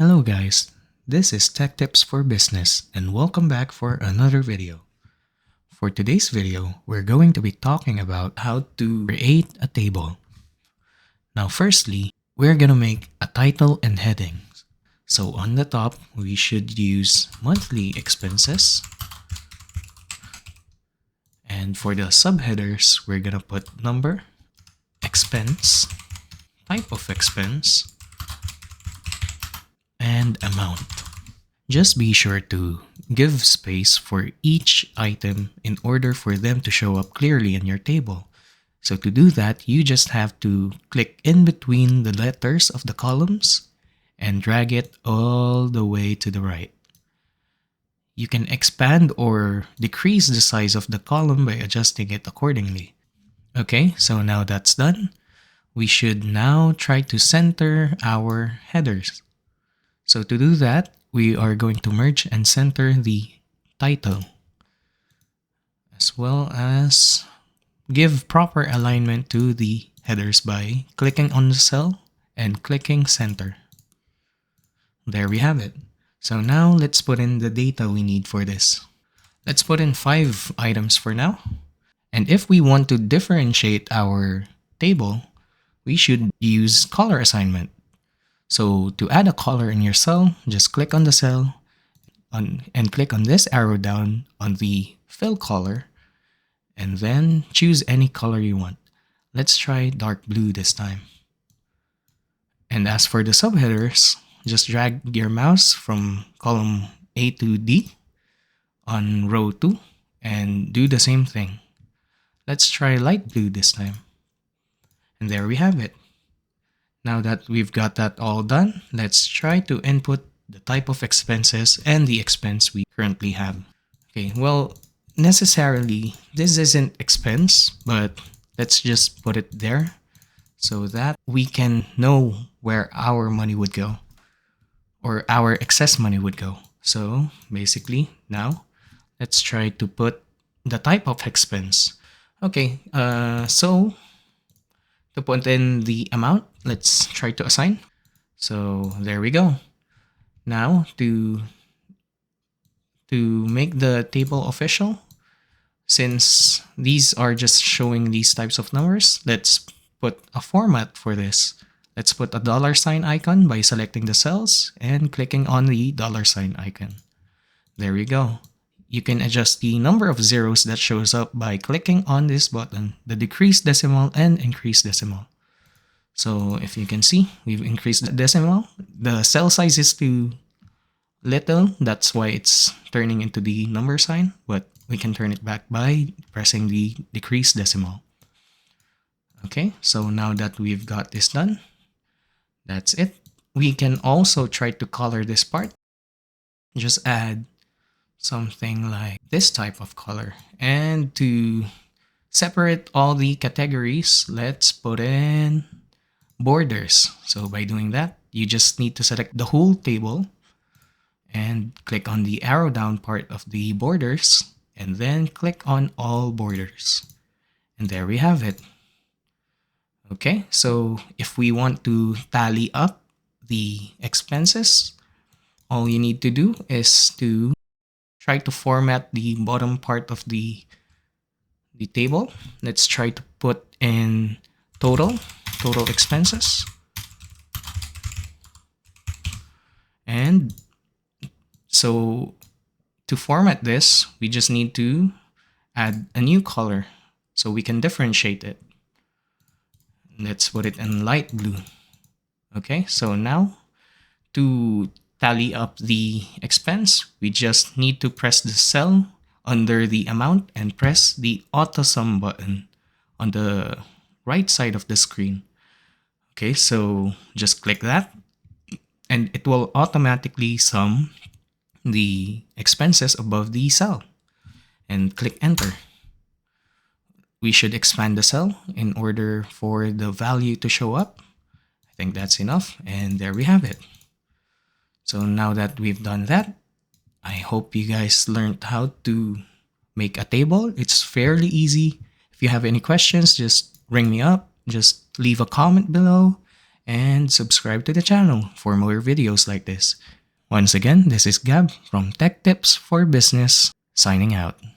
Hello guys, this is Tech Tips for Business and welcome back for another video. For today's video, we're going to be talking about how to create a table. Now firstly, we're gonna make a title and headings. So on the top, we should use monthly expenses. And for the subheaders, we're gonna put number, expense, type of expense, and amount. Just be sure to give space for each item in order for them to show up clearly in your table. So to do that, you just have to click in between the letters of the columns and drag it all the way to the right. You can expand or decrease the size of the column by adjusting it accordingly. Okay, so now that's done. We should now try to center our headers. So to do that, we are going to merge and center the title, as well as give proper alignment to the headers by clicking on the cell and clicking center. There we have it. So now let's put in the data we need for this. Let's put in 5 items for now. And if we want to differentiate our table, we should use color assignment. So to add a color in your cell, just click on the cell and click on this arrow down on the fill color and then choose any color you want. Let's try dark blue this time. And as for the subheaders, just drag your mouse from column A to D on row 2 and do the same thing. Let's try light blue this time. And there we have it. Now that we've got that all done, let's try to input the type of expenses and the expense we currently have. Okay, well, necessarily, this isn't expense, but let's just put it there so that we can know where our money would go or our excess money would go. So basically, now let's try to put the type of expense. Okay, so to put in the amount, let's try to assign. So there we go. Now to make the table official, since these are just showing these types of numbers, let's put a format for this. Let's put a $sign icon by selecting the cells and clicking on the $sign icon. There we go. You can adjust the number of zeros that shows up by clicking on this button, the decrease decimal and increase decimal. So if you can see, we've increased the decimal. The cell size is too little, that's why it's turning into the number sign, but we can turn it back by pressing the decrease decimal. Okay, so now that we've got this done, that's it. We can also try to color this part. Just add something like this type of color. And to separate all the categories, let's put in borders. So by doing that, you just need to select the whole table and click on the arrow down part of the borders and then click on all borders. And there we have it. Okay, so if we want to tally up the expenses, all you need to do is to try to format the bottom part of the table. Let's try to put in total expenses. And so to format this, we just need to add a new color so we can differentiate it. Let's put it in light blue. Okay, so now to tally up the expense, we just need to press the cell under the amount and press the auto sum button on the right side of the screen. Okay, so just click that and it will automatically sum the expenses above the cell and click enter. We should expand the cell in order for the value to show up. I think that's enough, and there we have it. So now that we've done that, I hope you guys learned how to make a table. It's fairly easy. If you have any questions, just ring me up. Just leave a comment below and subscribe to the channel for more videos like this. Once again, this is Gab from Tech Tips for Business, signing out.